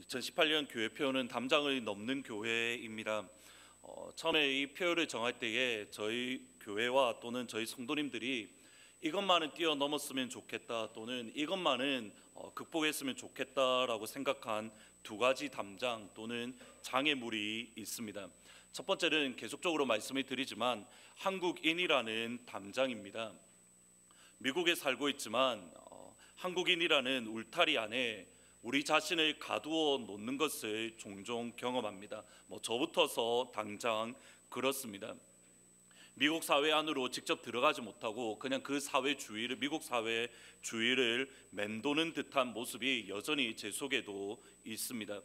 2018년 교회 표어는 담장을 넘는 교회입니다. 처음에 이 표어를 정할 때에 저희 교회와 또는 저희 성도님들이 이것만은 뛰어넘었으면 좋겠다 또는 이것만은 극복했으면 좋겠다라고 생각한 두 가지 담장 또는 장애물이 있습니다. 첫 번째는 계속적으로 말씀을 드리지만 한국인이라는 담장입니다. 미국에 살고 있지만 한국인이라는 울타리 안에 우리 자신을 가두어 놓는 것을 종종 경험합니다. 저부터서 당장 그렇습니다. 미국 사회 안으로 직접 들어가지 못하고 그냥 그 사회 주위를, 미국 사회 주위를 맴도는 듯한 모습이 여전히 제 속에도 있습니다.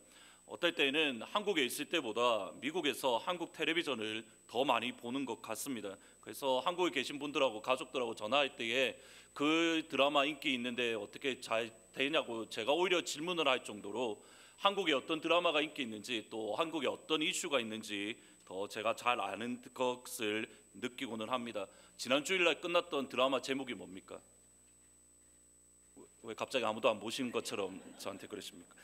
어떨 때는 한국에 있을 때보다 미국에서 한국 텔레비전을 더 많이 보는 것 같습니다. 그래서 한국에 계신 분들하고 가족들하고 전화할 때에 그 드라마 인기 있는데 어떻게 잘 되냐고 제가 오히려 질문을 할 정도로 한국에 어떤 드라마가 인기 있는지 또 한국에 어떤 이슈가 있는지 더 제가 잘 아는 것을 느끼고는 합니다. 지난 주일날 끝났던 드라마 제목이 뭡니까? 왜 갑자기 아무도 안 보신 것처럼 저한테 그러십니까?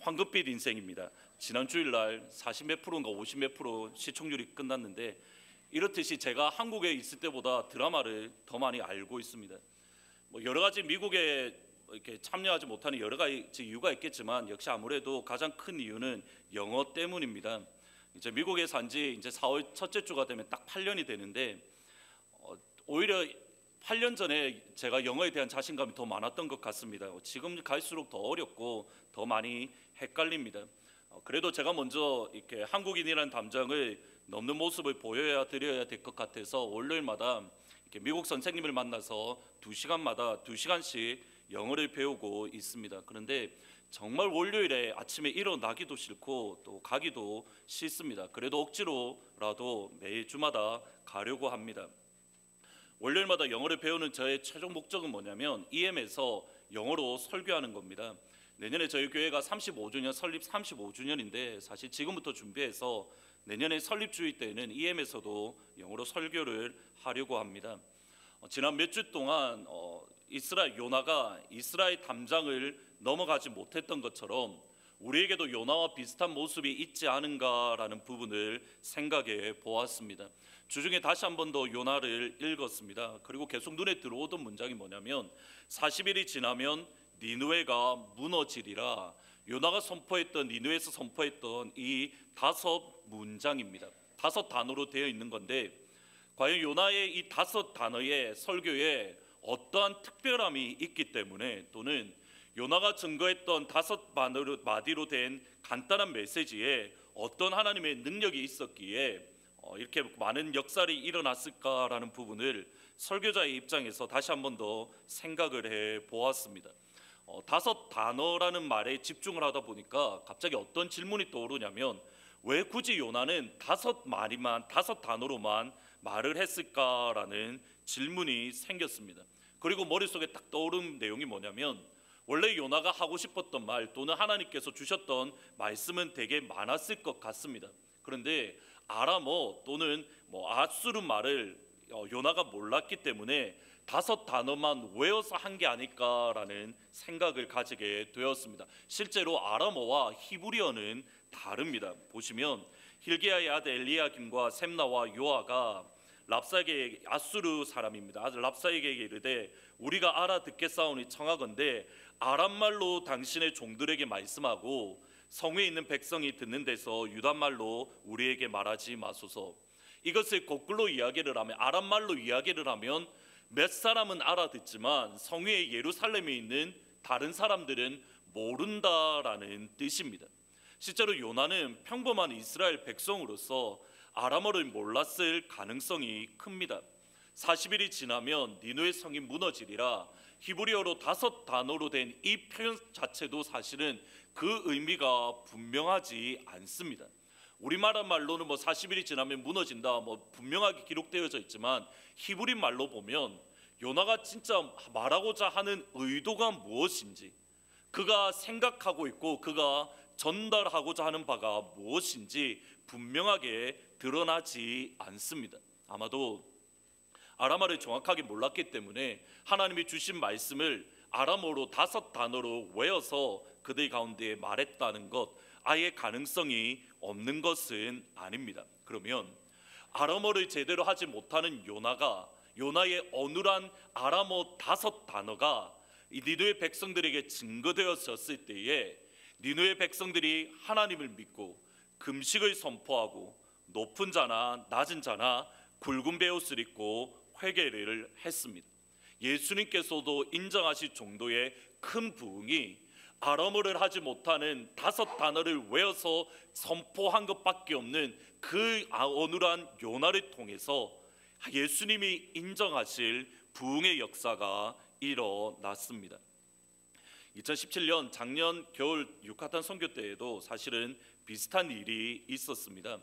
황금빛 인생입니다. 지난 주일날 40몇 프로인가 50몇 프로 시청률이 끝났는데 이렇듯이 제가 한국에 있을 때보다 드라마를 더 많이 알고 있습니다. 여러 가지 미국에 이렇게 참여하지 못하는 여러 가지 이유가 있겠지만 역시 아무래도 가장 큰 이유는 영어 때문입니다. 이제 미국에 산지 이제 4월 첫째 주가 되면 딱 8년이 되는데 오히려 8년 전에 제가 영어에 대한 자신감이 더 많았던 것 같습니다. 지금 갈수록 더 어렵고 더 많이 헷갈립니다. 그래도 제가 먼저 이렇게 한국인이라는 담장을 넘는 모습을 보여야 드려야 될 것 같아서 월요일마다 이렇게 미국 선생님을 만나서 2시간마다 2시간씩 영어를 배우고 있습니다. 그런데 정말 월요일에 아침에 일어나기도 싫고 또 가기도 싫습니다. 그래도 억지로라도 매일 주마다 가려고 합니다. 월요일마다 영어를 배우는 저의 최종 목적은 뭐냐면 EM에서 영어로 설교하는 겁니다. 내년에 저희 교회가 35주년 설립 35주년인데 사실 지금부터 준비해서 내년에 설립 주일 때는 EM에서도 영어로 설교를 하려고 합니다. 지난 몇 주 동안 이스라엘 요나가 이스라엘 담장을 넘어가지 못했던 것처럼 우리에게도 요나와 비슷한 모습이 있지 않은가라는 부분을 생각해 보았습니다. 주중에 다시 한 번 더 요나를 읽었습니다. 그리고 계속 눈에 들어오던 문장이 뭐냐면 40일이 지나면 니느웨가 무너지리라. 요나가 선포했던 니느웨에서 선포했던 이 5문장입니다. 5단어로 되어 있는 건데 과연 요나의 이 5단어의 설교에 어떠한 특별함이 있기 때문에 또는 요나가 증거했던 5마디로 된 간단한 메시지에 어떤 하나님의 능력이 있었기에 이렇게 많은 역사를 일어났을까라는 부분을 설교자의 입장에서 다시 한 번 더 생각을 해 보았습니다. 5단어라는 말에 집중을 하다 보니까 갑자기 어떤 질문이 떠오르냐면 왜 굳이 요나는 5마디만 5단어로만 말을 했을까라는 질문이 생겼습니다. 그리고 머릿속에 딱 떠오른 내용이 뭐냐면 원래 요나가 하고 싶었던 말 또는 하나님께서 주셨던 말씀은 되게 많았을 것 같습니다. 그런데 아람어 또는 아수르 말을 요나가 몰랐기 때문에 5단어만 외워서 한 게 아닐까라는 생각을 가지게 되었습니다. 실제로 아람어와 히브리어는 다릅니다. 보시면 hil기야의 아들 엘리야김과 셈나와 요아가 랍사에게 아수르 사람입니다. 아들 랍사에게 이르되 우리가 알아듣겠사오니 청하건대 아람말로 당신의 종들에게 말씀하고 성에 있는 백성이 듣는 데서 유단말로 우리에게 말하지 마소서. 이것을 거꾸로 이야기를 하면 아람말로 이야기를 하면 몇 사람은 알아듣지만 성의 예루살렘에 있는 다른 사람들은 모른다라는 뜻입니다. 실제로 요나는 평범한 이스라엘 백성으로서 아람어를 몰랐을 가능성이 큽니다. 40일이 지나면 니느웨 성이 무너지리라. 히브리어로 5단어로 된 이 표현 자체도 사실은 그 의미가 분명하지 않습니다. 우리말 말로는 40일이 지나면 무너진다 분명하게 기록되어져 있지만 히브리 말로 보면 요나가 진짜 말하고자 하는 의도가 무엇인지 그가 생각하고 있고 그가 전달하고자 하는 바가 무엇인지 분명하게 드러나지 않습니다. 아마도 아람어를 정확하게 몰랐기 때문에 하나님이 주신 말씀을 아람어로 5단어로 외워서 그들 가운데 말했다는 것, 아예 가능성이 없는 것은 아닙니다. 그러면 아람어를 제대로 하지 못하는 요나의 어눌한 아람어 5단어가 이 니느웨 백성들에게 증거되었을 때에 니느웨 백성들이 하나님을 믿고 금식을 선포하고 높은 자나 낮은 자나 굵은 베옷을 입고 회개를 했습니다. 예수님께서도 인정하실 정도의 큰 부흥이 아람어를 하지 못하는 5단어를 외워서 선포한 것밖에 없는 그 어눌한 요나를 통해서 예수님이 인정하실 부흥의 역사가 일어났습니다. 2017년 작년 겨울 유카탄 선교 때에도 사실은 비슷한 일이 있었습니다.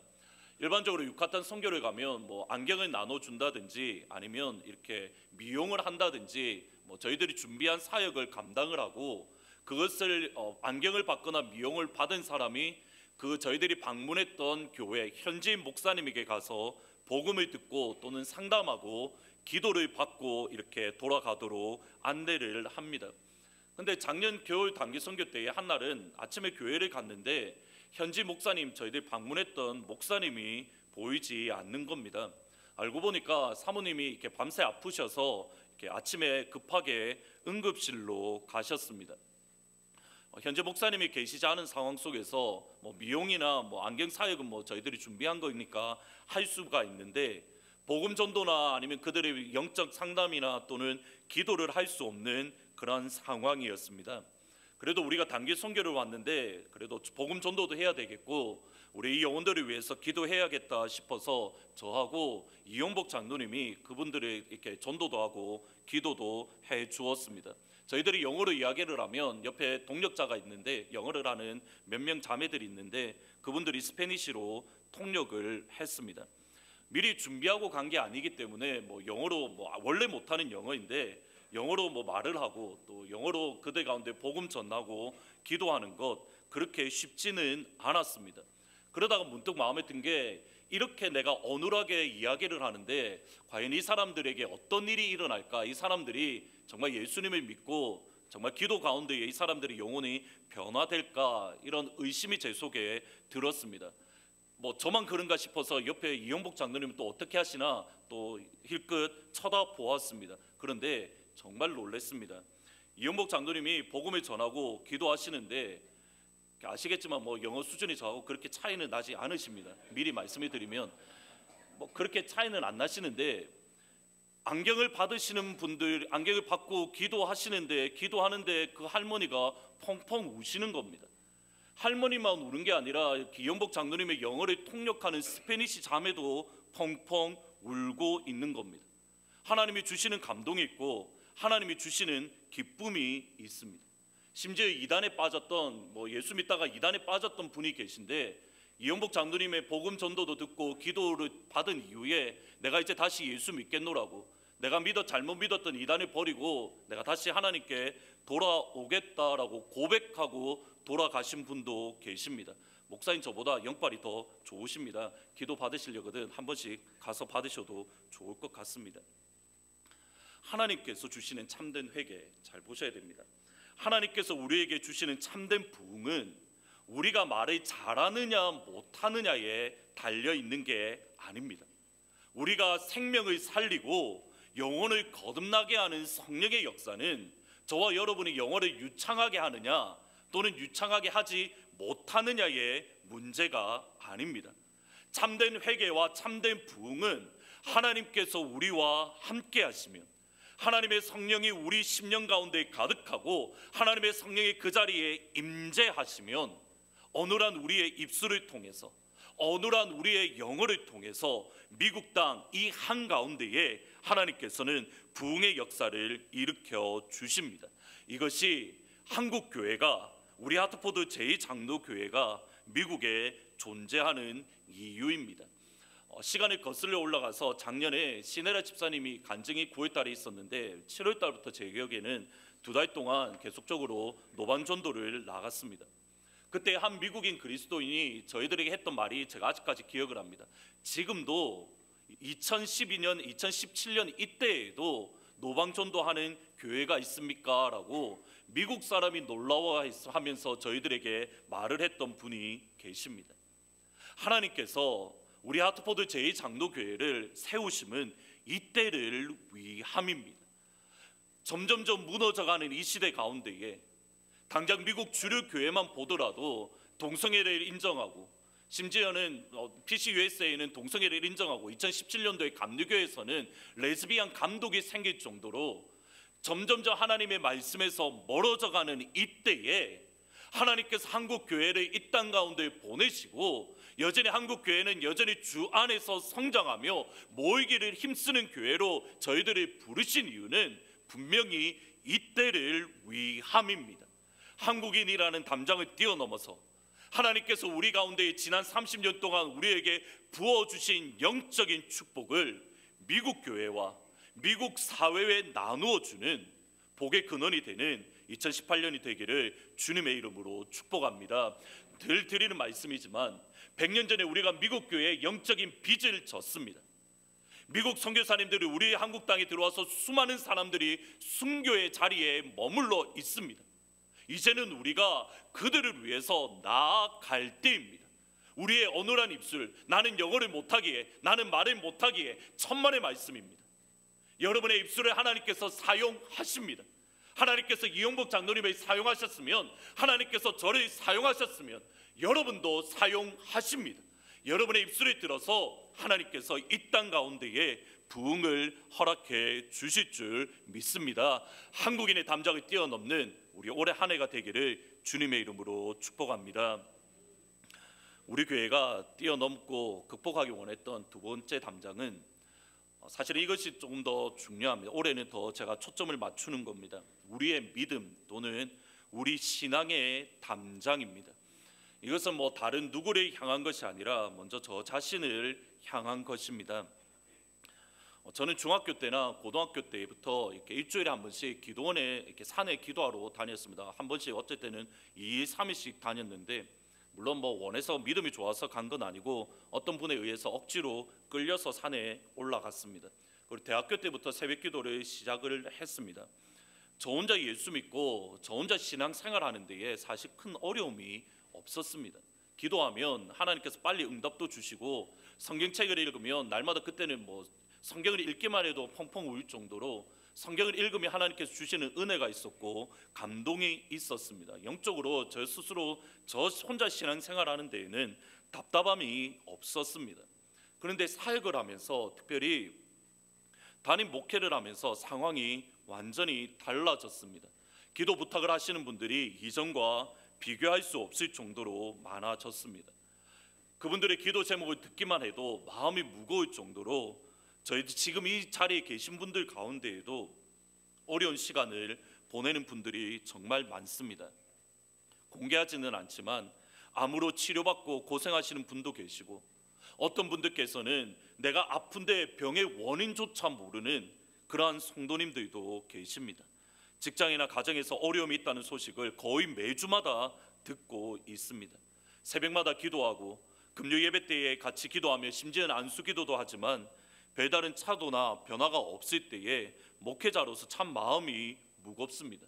일반적으로 유카탄 선교를 가면 뭐 안경을 나눠준다든지 아니면 이렇게 미용을 한다든지 저희들이 준비한 사역을 감당을 하고 그것을 안경을 받거나 미용을 받은 사람이 저희들이 방문했던 교회 현지인 목사님에게 가서 복음을 듣고 또는 상담하고 기도를 받고 이렇게 돌아가도록 안내를 합니다. 근데 작년 겨울 단기 선교 때에 한 날은 아침에 교회를 갔는데 현지 목사님, 저희들 방문했던 목사님이 보이지 않는 겁니다. 알고 보니까 사모님이 이렇게 밤새 아프셔서 이렇게 아침에 급하게 응급실로 가셨습니다. 현재 목사님이 계시지 않은 상황 속에서 미용이나 안경 사역은 저희들이 준비한 거니까 할 수가 있는데 복음 전도나 아니면 그들의 영적 상담이나 또는 기도를 할 수 없는 그런 상황이었습니다. 그래도 우리가 단기 선교를 왔는데 그래도 복음 전도도 해야 되겠고 우리 이 영혼들을 위해서 기도해야겠다 싶어서 저하고 이용복 장로님이 그분들을 이렇게 전도도 하고 기도도 해 주었습니다. 저희들이 영어로 이야기를 하면 옆에 동력자가 있는데 영어를 하는 몇 명 자매들이 있는데 그분들이 스페니쉬로 통역을 했습니다. 미리 준비하고 간 게 아니기 때문에 영어로 원래 못하는 영어인데 영어로 말을 하고 또 영어로 그들 가운데 복음 전하고 기도하는 것 그렇게 쉽지는 않았습니다. 그러다가 문득 마음에 든 게 이렇게 내가 어눌하게 이야기를 하는데 과연 이 사람들에게 어떤 일이 일어날까? 이 사람들이 정말 예수님을 믿고 정말 기도 가운데 이 사람들의 영혼이 변화될까? 이런 의심이 제 속에 들었습니다. 저만 그런가 싶어서 옆에 이용복 장로님은 또 어떻게 하시나 또 힐끗 쳐다보았습니다. 그런데 정말 놀랐습니다. 이용복 장로님이 복음을 전하고 기도하시는데 아시겠지만 영어 수준이 저하고 그렇게 차이는 나지 않으십니다. 미리 말씀해 드리면 그렇게 차이는 안 나시는데 안경을 받으시는 분들 안경을 받고 기도하시는데 기도하는데 그 할머니가 펑펑 우시는 겁니다. 할머니만 우는 게 아니라 이용복 장로님의 영어를 통역하는 스페니시 자매도 펑펑 울고 있는 겁니다. 하나님이 주시는 감동이 있고 하나님이 주시는 기쁨이 있습니다. 심지어 이단에 빠졌던 예수 믿다가 이단에 빠졌던 분이 계신데 이용복 장로님의 복음 전도도 듣고 기도를 받은 이후에 내가 이제 다시 예수 믿겠노라고 내가 잘못 믿었던 이단을 버리고 내가 다시 하나님께 돌아오겠다라고 고백하고 돌아가신 분도 계십니다. 목사님 저보다 영빨이 더 좋으십니다. 기도 받으시려거든 한 번씩 가서 받으셔도 좋을 것 같습니다. 하나님께서 주시는 참된 회개 잘 보셔야 됩니다. 하나님께서 우리에게 주시는 참된 부흥은 우리가 말을 잘하느냐 못하느냐에 달려있는 게 아닙니다. 우리가 생명을 살리고 영혼을 거듭나게 하는 성령의 역사는 저와 여러분이 영혼을 유창하게 하느냐 또는 유창하게 하지 못하느냐의 문제가 아닙니다. 참된 회개와 참된 부흥은 하나님께서 우리와 함께 하시며 하나님의 성령이 우리 심령 가운데 가득하고 하나님의 성령이 그 자리에 임재하시면 어눌한 우리의 입술을 통해서 어눌한 우리의 영어를 통해서 미국 땅 이 한가운데에 하나님께서는 부흥의 역사를 일으켜 주십니다. 이것이 한국교회가 우리 하트포드 제2장로교회가 미국에 존재하는 이유입니다. 시간을 거슬러 올라가서 작년에 시네라 집사님이 간증이 9월 달에 있었는데 7월 달부터 제 기억에는 2달 동안 계속적으로 노방 전도를 나갔습니다. 그때 한 미국인 그리스도인이 저희들에게 했던 말이 제가 아직까지 기억을 합니다. 지금도 2012년, 2017년 이때에도 노방전도하는 교회가 있습니까? 라고 미국 사람이 놀라워하면서 저희들에게 말을 했던 분이 계십니다. 하나님께서 우리 하트포드 제2장로교회를 세우심은 이때를 위함입니다. 점점점 무너져가는 이 시대 가운데에 당장 미국 주류 교회만 보더라도 동성애를 인정하고, 심지어는 PCUSA는 동성애를 인정하고 2017년도에 감리교에서는 레즈비안 감독이 생길 정도로 점점점 하나님의 말씀에서 멀어져가는 이때에 하나님께서 한국 교회를 이 땅 가운데 보내시고 여전히 한국 교회는 여전히 주 안에서 성장하며 모이기를 힘쓰는 교회로 저희들을 부르신 이유는 분명히 이때를 위함입니다. 한국인이라는 담장을 뛰어넘어서 하나님께서 우리 가운데 지난 30년 동안 우리에게 부어주신 영적인 축복을 미국 교회와 미국 사회에 나누어주는 복의 근원이 되는 2018년이 되기를 주님의 이름으로 축복합니다. 늘 드리는 말씀이지만 100년 전에 우리가 미국 교회에 영적인 빚을 졌습니다. 미국 선교사님들이 우리 한국 땅에 들어와서 수많은 사람들이 순교의 자리에 머물러 있습니다. 이제는 우리가 그들을 위해서 나아갈 때입니다. 우리의 어눌한 입술, 나는 영어를 못하기에, 나는 말을 못하기에 천만의 말씀입니다. 여러분의 입술을 하나님께서 사용하십니다. 하나님께서 이용복 장로님을 사용하셨으면, 하나님께서 저를 사용하셨으면 여러분도 사용하십니다. 여러분의 입술을 들어서 하나님께서 이 땅 가운데에 부흥을 허락해 주실 줄 믿습니다. 한국인의 담장을 뛰어넘는 우리 올해 한 해가 되기를 주님의 이름으로 축복합니다. 우리 교회가 뛰어넘고 극복하기 원했던 두 번째 담장은 사실은 이것이 조금 더 중요합니다. 올해는 더 제가 초점을 맞추는 겁니다. 우리의 믿음 또는 우리 신앙의 담장입니다. 이것은 다른 누구를 향한 것이 아니라 먼저 저 자신을 향한 것입니다. 저는 중학교 때나 고등학교 때부터 이렇게 일주일에 한 번씩 기도원에 이렇게 산에 기도하러 다녔습니다. 한 번씩 어쩔 때는 2일, 3일씩 다녔는데, 물론 원해서 믿음이 좋아서 간 건 아니고 어떤 분에 의해서 억지로 끌려서 산에 올라갔습니다. 그리고 대학교 때부터 새벽 기도를 시작을 했습니다. 저 혼자 예수 믿고 저 혼자 신앙생활하는 데에 사실 큰 어려움이 없었습니다. 기도하면 하나님께서 빨리 응답도 주시고, 성경책을 읽으면 날마다 그때는 성경을 읽기만 해도 펑펑 울 정도로 성경을 읽으면 하나님께서 주시는 은혜가 있었고 감동이 있었습니다. 영적으로 저 스스로 저 혼자 신앙생활하는 데에는 답답함이 없었습니다. 그런데 사역을 하면서, 특별히 담임 목회를 하면서 상황이 완전히 달라졌습니다. 기도 부탁을 하시는 분들이 이전과 비교할 수 없을 정도로 많아졌습니다. 그분들의 기도 제목을 듣기만 해도 마음이 무거울 정도로 저희 지금 이 자리에 계신 분들 가운데에도 어려운 시간을 보내는 분들이 정말 많습니다. 공개하지는 않지만 암으로 치료받고 고생하시는 분도 계시고, 어떤 분들께서는 내가 아픈데 병의 원인조차 모르는 그러한 성도님들도 계십니다. 직장이나 가정에서 어려움이 있다는 소식을 거의 매주마다 듣고 있습니다. 새벽마다 기도하고 금요 예배 때에 같이 기도하며 심지어는 안수 기도도 하지만 별다른 차도나 변화가 없을 때에 목회자로서 참 마음이 무겁습니다.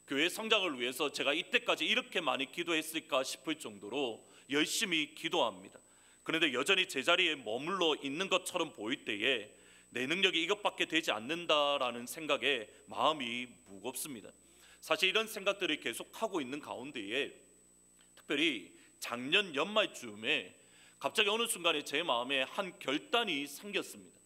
교회 성장을 위해서 제가 이때까지 이렇게 많이 기도했을까 싶을 정도로 열심히 기도합니다. 그런데 여전히 제자리에 머물러 있는 것처럼 보일 때에 내 능력이 이것밖에 되지 않는다라는 생각에 마음이 무겁습니다. 사실 이런 생각들을 계속하고 있는 가운데에 특별히 작년 연말쯤에 갑자기 어느 순간에 제 마음에 한 결단이 생겼습니다.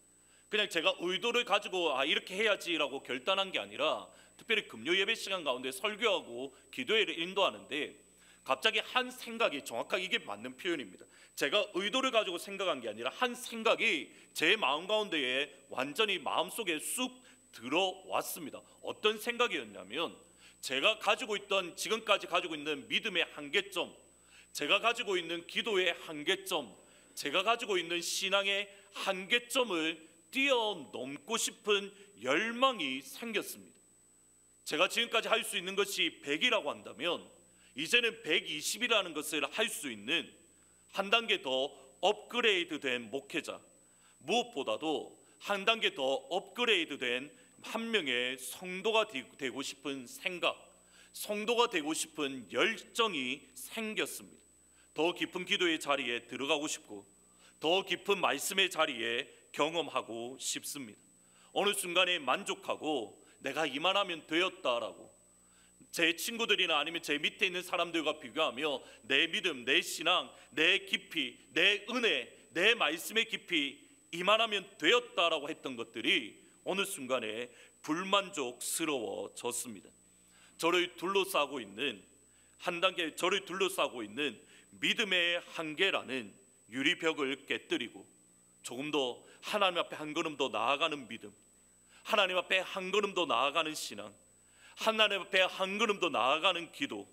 그냥 제가 의도를 가지고 이렇게 해야지라고 결단한 게 아니라, 특별히 금요 예배 시간 가운데 설교하고 기도회를 인도하는데 갑자기 한 생각이, 정확하게 이게 맞는 표현입니다. 제가 의도를 가지고 생각한 게 아니라 한 생각이 제 마음 가운데에 완전히 마음속에 쑥 들어왔습니다. 어떤 생각이었냐면, 제가 가지고 있던, 지금까지 가지고 있는 믿음의 한계점, 제가 가지고 있는 기도의 한계점, 제가 가지고 있는 신앙의 한계점을 뛰어넘고 싶은 열망이 생겼습니다. 제가 지금까지 할 수 있는 것이 100이라고 한다면 이제는 120이라는 것을 할 수 있는 한 단계 더 업그레이드된 목회자, 무엇보다도 한 단계 더 업그레이드된 한 명의 성도가 되고 싶은 생각, 성도가 되고 싶은 열정이 생겼습니다. 더 깊은 기도의 자리에 들어가고 싶고 더 깊은 말씀의 자리에 경험하고 싶습니다. 어느 순간에 만족하고 내가 이만하면 되었다라고 제 친구들이나 아니면 제 밑에 있는 사람들과 비교하며 내 믿음, 내 신앙, 내 깊이, 내 은혜, 내 말씀의 깊이 이만하면 되었다라고 했던 것들이 어느 순간에 불만족스러워졌습니다. 저를 둘러싸고 있는 한 단계 저를 둘러싸고 있는 믿음의 한계라는 유리벽을 깨뜨리고 조금 더 하나님 앞에 한 걸음 더 나아가는 믿음, 하나님 앞에 한 걸음 더 나아가는 신앙, 하나님 앞에 한 걸음 더 나아가는 기도,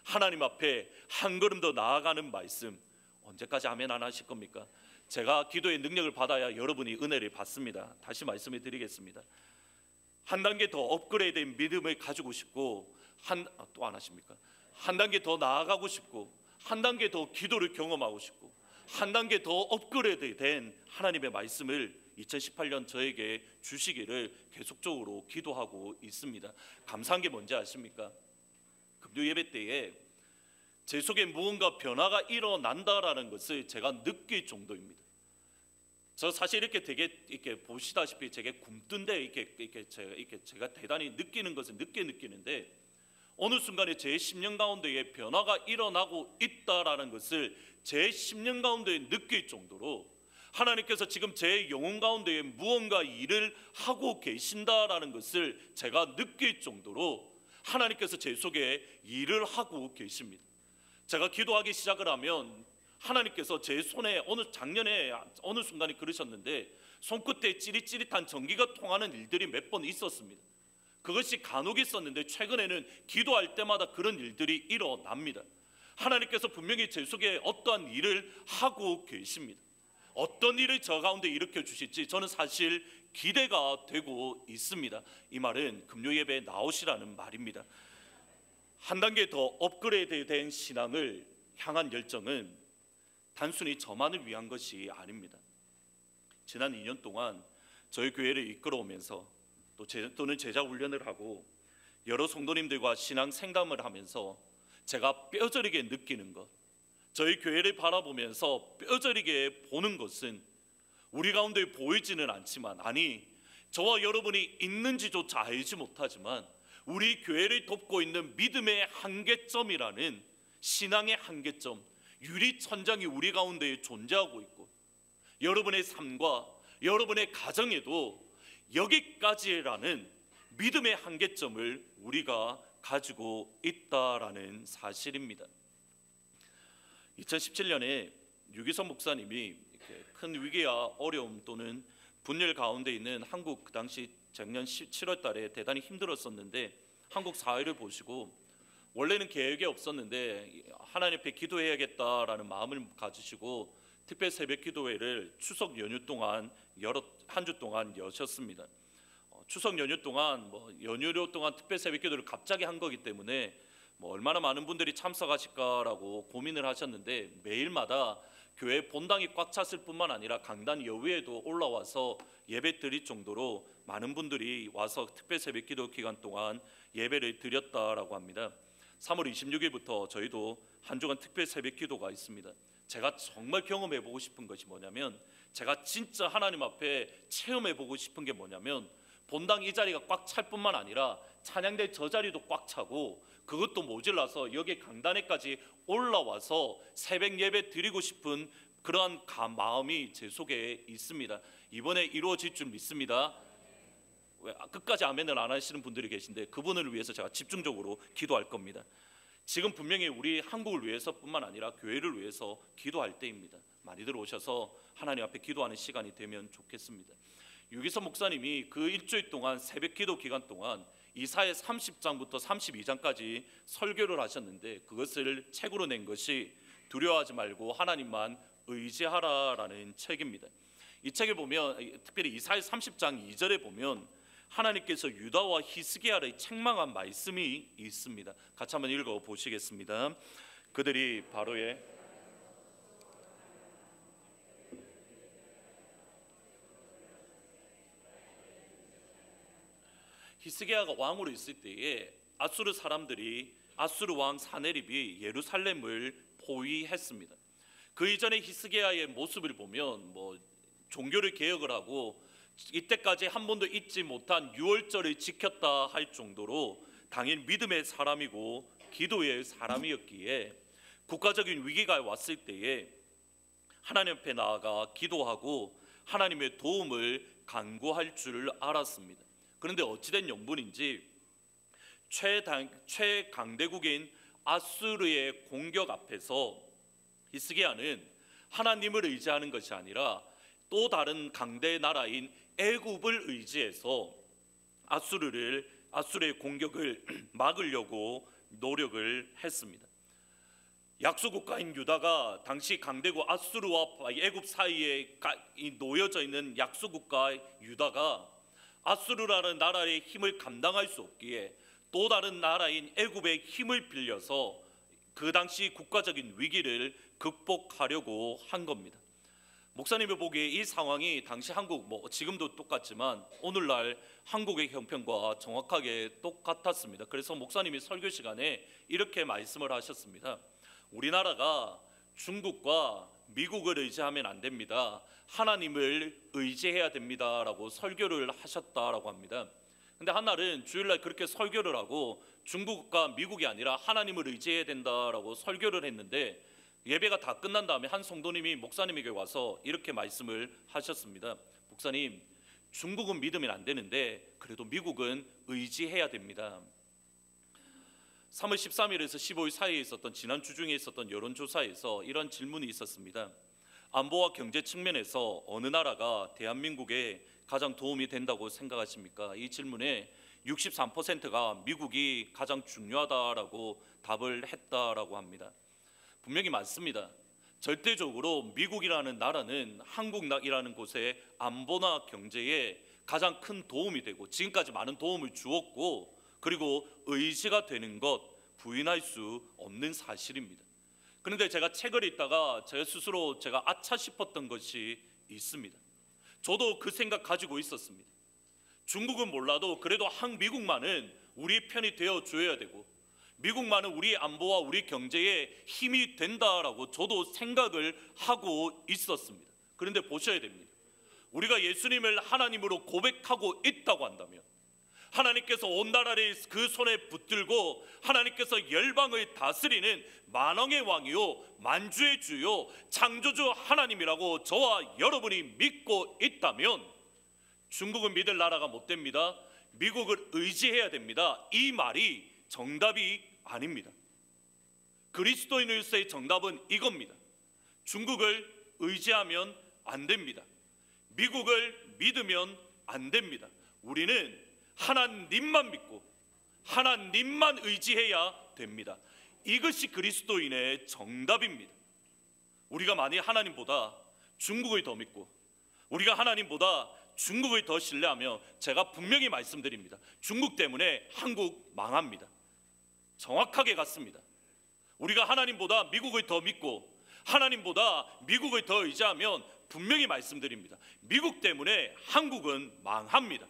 하나님 앞에 한 걸음 더 나아가는 말씀, 언제까지 아멘 안 하실 겁니까? 제가 기도의 능력을 받아야 여러분이 은혜를 받습니다. 다시 말씀해 드리겠습니다. 한 단계 더 업그레이드된 믿음을 가지고 싶고 또 안 하십니까? 한 단계 더 나아가고 싶고 한 단계 더 기도를 경험하고 싶고 한 단계 더 업그레이드된 하나님의 말씀을 2018년 저에게 주시기를 계속적으로 기도하고 있습니다. 감사한 게 뭔지 아십니까? 금요 예배 때에 제 속에 무언가 변화가 일어난다라는 것을 제가 느낄 정도입니다. 저 사실 이렇게 보시다시피 제게 굼뜬데 제가 대단히 느끼는 것을 늦게 느끼는데 어느 순간에 제 심령 가운데에 변화가 일어나고 있다라는 것을 제 심령 가운데에 느낄 정도로 하나님께서 지금 제 영혼 가운데에 무언가 일을 하고 계신다라는 것을 제가 느낄 정도로 하나님께서 제 속에 일을 하고 계십니다. 제가 기도하기 시작을 하면 하나님께서 제 손에 작년에 어느 순간에 그러셨는데 손끝에 찌릿찌릿한 전기가 통하는 일들이 몇 번 있었습니다. 그것이 간혹 있었는데 최근에는 기도할 때마다 그런 일들이 일어납니다. 하나님께서 분명히 제 속에 어떠한 일을 하고 계십니다. 어떤 일을 저 가운데 일으켜 주실지 저는 사실 기대가 되고 있습니다. 이 말은 금요 예배에 나오시라는 말입니다. 한 단계 더 업그레이드된 신앙을 향한 열정은 단순히 저만을 위한 것이 아닙니다. 지난 2년 동안 저희 교회를 이끌어오면서 또는 제자 훈련을 하고 여러 성도님들과 신앙 생담을 하면서 제가 뼈저리게 느끼는 것, 저희 교회를 바라보면서 뼈저리게 보는 것은 우리 가운데 보이지는 않지만, 아니 저와 여러분이 있는지조차 알지 못하지만 우리 교회를 돕고 있는 믿음의 한계점이라는 신앙의 한계점, 유리천장이 우리 가운데 존재하고 있고 여러분의 삶과 여러분의 가정에도 여기까지라는 믿음의 한계점을 우리가 가지고 있다라는 사실입니다. 2017년에 유기선 목사님이 큰 위기와 어려움 또는 분열 가운데 있는 한국, 그 당시 작년 7월 달에 대단히 힘들었었는데 한국 사회를 보시고 원래는 계획이 없었는데 하나님 앞에 기도해야겠다라는 마음을 가지시고 특별 새벽 기도회를 추석 연휴 동안 한 주 동안 여셨습니다. 추석 연휴 동안 연휴 동안 특별 새벽 기도를 갑자기 한 거기 때문에 얼마나 많은 분들이 참석하실까라고 고민을 하셨는데 매일마다 교회 본당이 꽉 찼을 뿐만 아니라 강단 여위에도 올라와서 예배 드릴 정도로 많은 분들이 와서 특별 새벽 기도 기간 동안 예배를 드렸다라고 합니다. 3월 26일부터 저희도 한 주간 특별 새벽 기도가 있습니다. 제가 정말 경험해보고 싶은 것이 뭐냐면, 제가 진짜 하나님 앞에 체험해보고 싶은 게 뭐냐면, 본당 이 자리가 꽉 찰 뿐만 아니라 찬양대 저 자리도 꽉 차고 그것도 모질라서 여기 강단에까지 올라와서 새벽 예배 드리고 싶은 그러한 마음이 제 속에 있습니다. 이번에 이루어질 줄 믿습니다. 왜 끝까지 아멘을 안 하시는 분들이 계신데 그분을 위해서 제가 집중적으로 기도할 겁니다. 지금 분명히 우리 한국을 위해서뿐만 아니라 교회를 위해서 기도할 때입니다. 많이들 오셔서 하나님 앞에 기도하는 시간이 되면 좋겠습니다. 유기선 목사님이 그 일주일 동안 새벽 기도 기간 동안 이사야 30장부터 32장까지 설교를 하셨는데 그것을 책으로 낸 것이 두려워하지 말고 하나님만 의지하라라는 책입니다. 이 책을 보면 특별히 이사야 30장 2절에 보면 하나님께서 유다와 히스기야를 책망한 말씀이 있습니다. 같이 한번 읽어 보시겠습니다. 그들이 바로의 히스기야가 왕으로 있을 때에 아수르 사람들이, 아수르 왕 사네립이 예루살렘을 포위했습니다. 그 이전에 히스기야의 모습을 보면 종교를 개혁을 하고 이때까지 한 번도 잊지 못한 유월절을 지켰다 할 정도로 당연 믿음의 사람이고 기도의 사람이었기에 국가적인 위기가 왔을 때에 하나님 앞에 나아가 기도하고 하나님의 도움을 간구할 줄 알았습니다. 그런데 어찌된 영문인지 최강대국인 아수르의 공격 앞에서 히스기야는 하나님을 의지하는 것이 아니라 또 다른 강대 나라인 애굽을 의지해서 아수르의 공격을 막으려고 노력을 했습니다. 약소국가인 유다가 당시 강대국 아수르와 애굽 사이에 놓여져 있는 약소국가 유다가 아수르라는 나라의 힘을 감당할 수 없기에 또 다른 나라인 애굽의 힘을 빌려서 그 당시 국가적인 위기를 극복하려고 한 겁니다. 목사님이 보기에 이 상황이 당시 한국, 지금도 똑같지만 오늘날 한국의 형편과 정확하게 똑같았습니다. 그래서 목사님이 설교 시간에 이렇게 말씀을 하셨습니다. 우리나라가 중국과 미국을 의지하면 안 됩니다. 하나님을 의지해야 됩니다라고 설교를 하셨다라고 합니다. 근데 한날은 주일날 그렇게 설교를 하고 중국과 미국이 아니라 하나님을 의지해야 된다라고 설교를 했는데 예배가 다 끝난 다음에 한 성도님이 목사님에게 와서 이렇게 말씀을 하셨습니다. 목사님, 중국은 믿으면 안 되는데 그래도 미국은 의지해야 됩니다. 3월 13일에서 15일 사이에 있었던 지난 주 중에 있었던 여론조사에서 이런 질문이 있었습니다. 안보와 경제 측면에서 어느 나라가 대한민국에 가장 도움이 된다고 생각하십니까? 이 질문에 63%가 미국이 가장 중요하다라고 답을 했다라고 합니다. 분명히 맞습니다. 절대적으로 미국이라는 나라는 한국이라는 곳의 안보나 경제에 가장 큰 도움이 되고 지금까지 많은 도움을 주었고 그리고 의지가 되는 것 부인할 수 없는 사실입니다. 그런데 제가 책을 읽다가 제 스스로 제가 아차 싶었던 것이 있습니다. 저도 그 생각 가지고 있었습니다. 중국은 몰라도 그래도 미국만은 우리 편이 되어 줘야 되고 미국만은 우리 안보와 우리 경제에 힘이 된다라고 저도 생각을 하고 있었습니다. 그런데 보셔야 됩니다. 우리가 예수님을 하나님으로 고백하고 있다고 한다면 하나님께서 온 나라를 그 손에 붙들고 하나님께서 열방을 다스리는 만왕의 왕이요 만주의 주요 창조주 하나님이라고 저와 여러분이 믿고 있다면 중국은 믿을 나라가 못 됩니다. 미국을 의지해야 됩니다. 이 말이 정답이 아닙니다. 그리스도인으로서의 정답은 이겁니다. 중국을 의지하면 안 됩니다. 미국을 믿으면 안 됩니다. 우리는 하나님만 믿고 하나님만 의지해야 됩니다. 이것이 그리스도인의 정답입니다. 우리가 만약 하나님보다 중국을 더 믿고 우리가 하나님보다 중국을 더 신뢰하며 제가 분명히 말씀드립니다. 중국 때문에 한국 망합니다. 정확하게 같습니다. 우리가 하나님보다 미국을 더 믿고 하나님보다 미국을 더 의지하면 분명히 말씀드립니다. 미국 때문에 한국은 망합니다.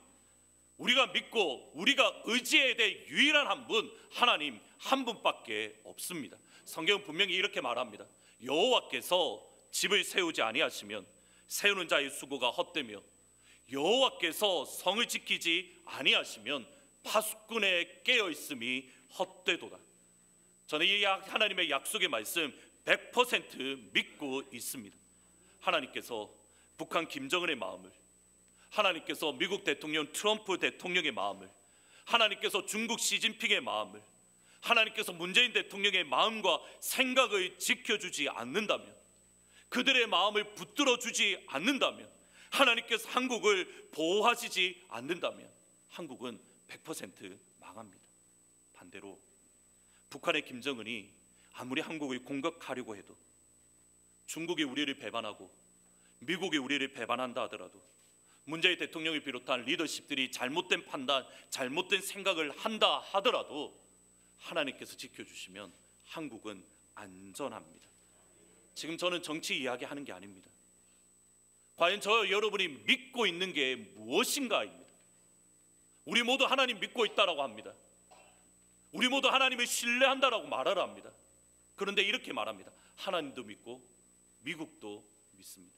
우리가 믿고 우리가 의지해야 될 유일한 한 분, 하나님 한 분밖에 없습니다. 성경은 분명히 이렇게 말합니다. 여호와께서 집을 세우지 아니하시면 세우는 자의 수고가 헛되며 여호와께서 성을 지키지 아니하시면 파수꾼의 깨어있음이 헛되도다. 저는 이 하나님의 약속의 말씀 100% 믿고 있습니다. 하나님께서 북한 김정은의 마음을, 하나님께서 미국 대통령 트럼프 대통령의 마음을, 하나님께서 중국 시진핑의 마음을, 하나님께서 문재인 대통령의 마음과 생각을 지켜주지 않는다면, 그들의 마음을 붙들어주지 않는다면, 하나님께서 한국을 보호하시지 않는다면 한국은 100% 망합니다. 반대로 북한의 김정은이 아무리 한국을 공격하려고 해도 중국이 우리를 배반하고 미국이 우리를 배반한다 하더라도 문재인 대통령을 비롯한 리더십들이 잘못된 판단, 잘못된 생각을 한다 하더라도 하나님께서 지켜주시면 한국은 안전합니다. 지금 저는 정치 이야기하는 게 아닙니다. 과연 저 여러분이 믿고 있는 게 무엇인가입니다. 우리 모두 하나님 믿고 있다라고 합니다. 우리 모두 하나님을 신뢰한다라고 말하라 합니다. 그런데 이렇게 말합니다. 하나님도 믿고 미국도 믿습니다.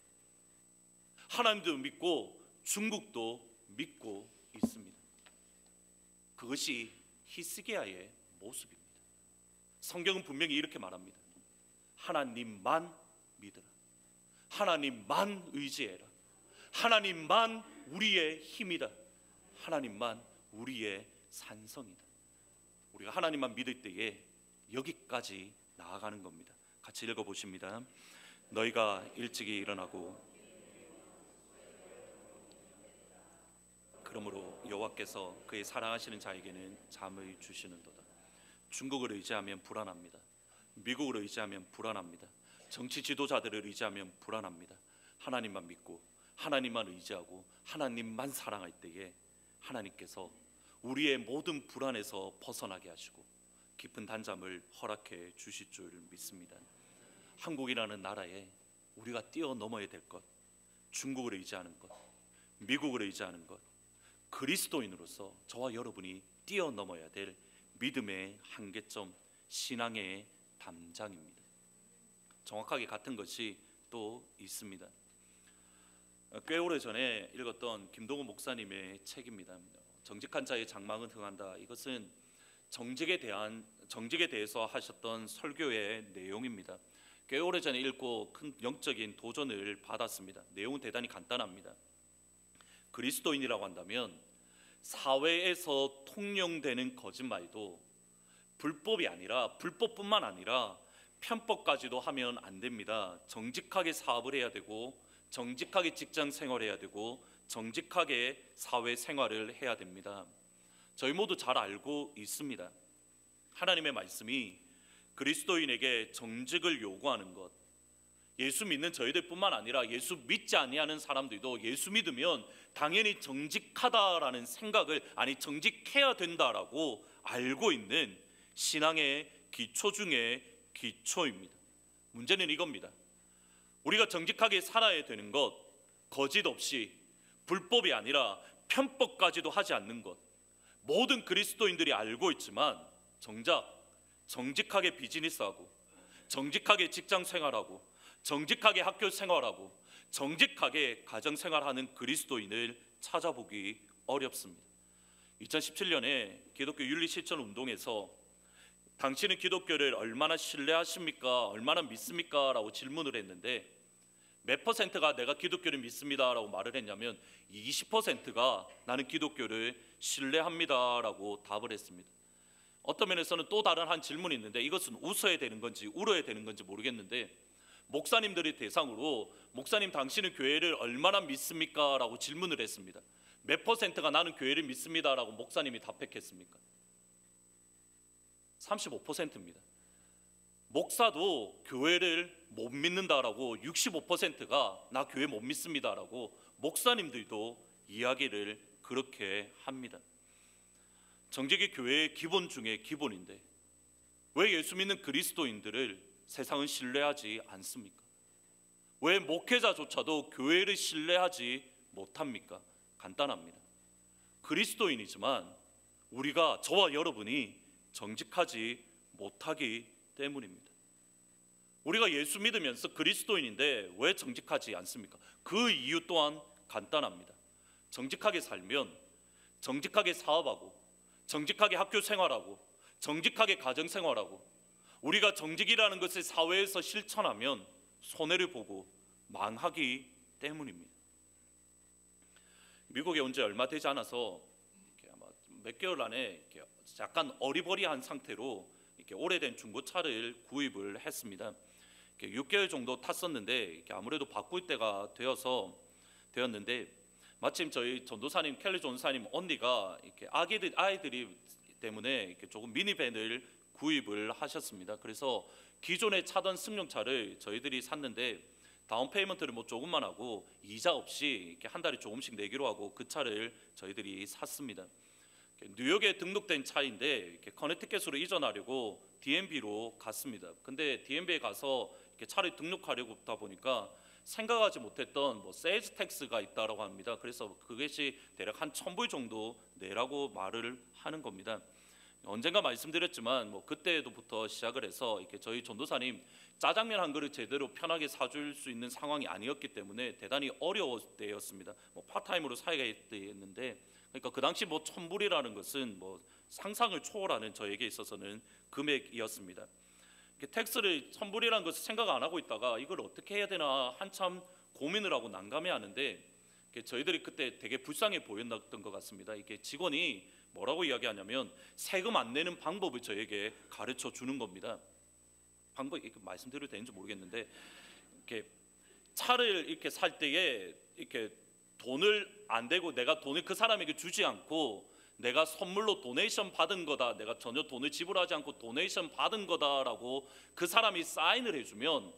하나님도 믿고 중국도 믿고 있습니다. 그것이 히스기야의 모습입니다. 성경은 분명히 이렇게 말합니다. 하나님만 믿으라. 하나님만 의지해라. 하나님만 우리의 힘이다. 하나님만 우리의 산성이다. 우리가 하나님만 믿을 때에 여기까지 나아가는 겁니다. 같이 읽어보십니다. 너희가 일찍이 일어나고 그러므로 여호와께서 그의 사랑하시는 자에게는 잠을 주시는도다. 중국을 의지하면 불안합니다. 미국을 의지하면 불안합니다. 정치 지도자들을 의지하면 불안합니다. 하나님만 믿고 하나님만 의지하고 하나님만 사랑할 때에 하나님께서 우리의 모든 불안에서 벗어나게 하시고 깊은 단잠을 허락해 주실 줄 믿습니다. 한국이라는 나라에 우리가 뛰어넘어야 될 것, 중국을 의지하는 것, 미국을 의지하는 것, 그리스도인으로서 저와 여러분이 뛰어넘어야 될 믿음의 한계점, 신앙의 담장입니다. 정확하게 같은 것이 또 있습니다. 꽤 오래전에 읽었던 김동훈 목사님의 책입니다. 정직한 자의 장막은 흥한다. 이것은 정직에 대해서 하셨던 설교의 내용입니다. 꽤 오래전에 읽고 큰 영적인 도전을 받았습니다. 내용은 대단히 간단합니다. 그리스도인이라고 한다면 사회에서 통용되는 거짓말도 불법뿐만 아니라 편법까지도 하면 안 됩니다. 정직하게 사업을 해야 되고 정직하게 직장 생활해야 되고 정직하게 사회 생활을 해야 됩니다. 저희 모두 잘 알고 있습니다. 하나님의 말씀이 그리스도인에게 정직을 요구하는 것, 예수 믿는 저희들뿐만 아니라 예수 믿지 아니하는 사람들도 예수 믿으면 당연히 정직하다라는 생각을, 정직해야 된다라고 알고 있는 신앙의 기초 중에 기초입니다. 문제는 이겁니다. 우리가 정직하게 살아야 되는 것, 거짓 없이 불법이 아니라 편법까지도 하지 않는 것, 모든 그리스도인들이 알고 있지만 정작 정직하게 비즈니스하고 정직하게 직장 생활하고 정직하게 학교 생활하고 정직하게 가정 생활하는 그리스도인을 찾아보기 어렵습니다. 2017년에 기독교 윤리 실천 운동에서 당신은 기독교를 얼마나 신뢰하십니까? 얼마나 믿습니까? 라고 질문을 했는데 몇 퍼센트가 내가 기독교를 믿습니다 라고 말을 했냐면 20%가 나는 기독교를 신뢰합니다 라고 답을 했습니다. 어떤 면에서는 또 다른 한 질문이 있는데 이것은 웃어야 되는 건지 울어야 되는 건지 모르겠는데 목사님들의 대상으로 목사님 당신은 교회를 얼마나 믿습니까? 라고 질문을 했습니다. 몇 퍼센트가 나는 교회를 믿습니다 라고 목사님이 답했겠습니까? 35%입니다. 목사도 교회를 못 믿는다라고 65%가 나 교회 못 믿습니다라고 목사님들도 이야기를 그렇게 합니다. 정직이 교회의 기본 중에 기본인데 왜 예수 믿는 그리스도인들을 세상은 신뢰하지 않습니까? 왜 목회자조차도 교회를 신뢰하지 못합니까? 간단합니다. 그리스도인이지만 우리가, 저와 여러분이 정직하지 못하기 때문입니다. 우리가 예수 믿으면서 그리스도인인데 왜 정직하지 않습니까? 그 이유 또한 간단합니다. 정직하게 살면 정직하게 사업하고 정직하게 학교 생활하고 정직하게 가정 생활하고 우리가 정직이라는 것을 사회에서 실천하면 손해를 보고 망하기 때문입니다. 미국에 온 지 얼마 되지 않아서 아마 몇 개월 안에 약간 어리버리한 상태로 이렇게 오래된 중고차를 구입을 했습니다. 6개월 정도 탔었는데 아무래도 바꿀 때가 되었는데 마침 저희 전도사님 켈리 전도사님 언니가 이렇게 아이들이 때문에 이렇게 조금 미니밴을 구입을 하셨습니다. 그래서 기존에 차던 승용차를 저희들이 샀는데 다운 페이먼트를 뭐 조금만 하고 이자 없이 이렇게 한 달에 조금씩 내기로 하고 그 차를 저희들이 샀습니다. 뉴욕에 등록된 차인데 이렇게 커네티켓으로 이전하려고 DMV로 갔습니다. 근데 DMV에 가서 이렇게 차를 등록하려고 하다 보니까 생각하지 못했던 세일즈 텍스가 있다라고 합니다. 그래서 그것이 대략 한 1,000불 정도 내라고 말을 하는 겁니다. 언젠가 말씀드렸지만 그때부터 시작을 해서 이렇게 저희 전도사님 짜장면 한 그릇 제대로 편하게 사줄 수 있는 상황이 아니었기 때문에 대단히 어려울 때였습니다. 파타임으로 사야 했는데, 그러니까 그 당시 1,000불이라는 것은 상상을 초월하는 저에게 있어서는 금액이었습니다. 텍스를 1,000불이라는 것을 생각 안 하고 있다가 이걸 어떻게 해야 되나 한참 고민을 하고 난감해하는데, 저희들이 그때 되게 불쌍해 보였던 것 같습니다. 이게 직원이 뭐라고 이야기하냐면 세금 안 내는 방법을 저에게 가르쳐 주는 겁니다. 방법이 말씀드려도 되는지 모르겠는데, 이렇게 차를 이렇게 살 때에 이렇게 돈을 안 대고 내가 돈을 그 사람에게 주지 않고 내가 선물로 도네이션 받은 거다, 내가 전혀 돈을 지불하지 않고 도네이션 받은 거다라고 그 사람이 사인을 해주면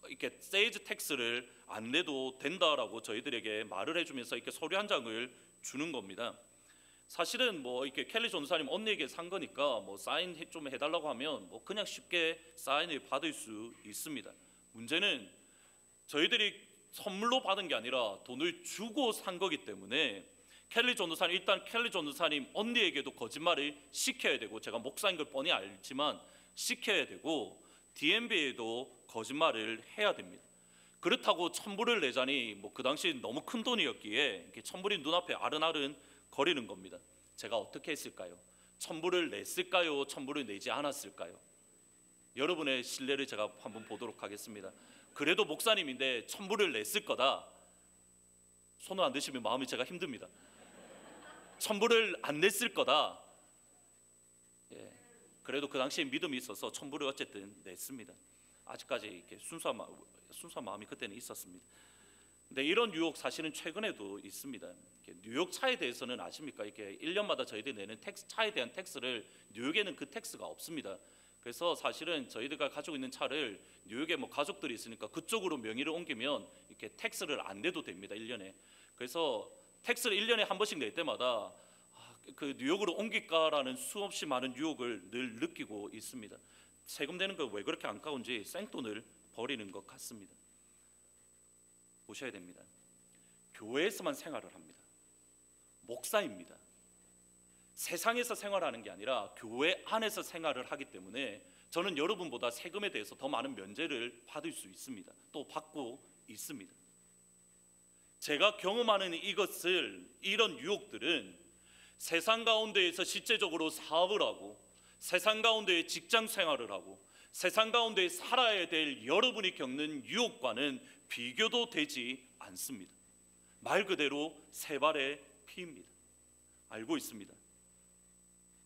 이렇게 세일즈 텍스를 안 내도 된다라고 저희들에게 말을 해주면서 이렇게 서류 한 장을 주는 겁니다. 사실은 이렇게 켈리 전도사님 언니에게 산 거니까 사인 좀 해달라고 하면 그냥 쉽게 사인을 받을 수 있습니다. 문제는 저희들이 선물로 받은 게 아니라 돈을 주고 산 거기 때문에 켈리 전도사님, 일단 켈리 전도사님 언니에게도 거짓말을 시켜야 되고, 제가 목사인 걸 뻔히 알지만 시켜야 되고, DMB에도 거짓말을 해야 됩니다. 그렇다고 1,000불을 내자니 그 당시 너무 큰 돈이었기에 1,000불이 눈앞에 아른아른 거리는 겁니다. 제가 어떻게 했을까요? 1,000불을 냈을까요? 1,000불을 내지 않았을까요? 여러분의 신뢰를 제가 한번 보도록 하겠습니다. 그래도 목사님인데 1,000불을 냈을 거다. 손을 안 드시면 마음이 제가 힘듭니다. 1,000불을 안 냈을 거다. 그래도 그 당시에 믿음이 있어서 1,000불을 어쨌든 냈습니다. 아직까지 이렇게 순수한 마음이 그때는 있었습니다. 근데 이런 유혹 사실은 최근에도 있습니다. 뉴욕 차에 대해서는 아십니까? 이렇게 1년마다 저희들이 내는 차에 대한 텍스를 뉴욕에는 그 텍스가 없습니다. 그래서 사실은 저희들가 가지고 있는 차를 뉴욕에 가족들이 있으니까 그쪽으로 명의를 옮기면 이렇게 텍스를 안 내도 됩니다. 1년에. 그래서 텍스를 1년에 한 번씩 낼 때마다 그 뉴욕으로 옮길까라는 수없이 많은 유혹을 늘 느끼고 있습니다. 세금 내는 거 왜 그렇게 안까운지 생돈을 버리는 것 같습니다. 보셔야 됩니다. 교회에서만 생활을 합니다. 목사입니다. 세상에서 생활하는 게 아니라 교회 안에서 생활을 하기 때문에 저는 여러분보다 세금에 대해서 더 많은 면제를 받을 수 있습니다. 또 받고 있습니다. 제가 경험하는 이런 유혹들은 세상 가운데에서 실제적으로 사업을 하고, 세상 가운데 직장 생활을 하고, 세상 가운데 살아야 될 여러분이 겪는 유혹과는 비교도 되지 않습니다. 말 그대로 세 발의 피입니다. 알고 있습니다.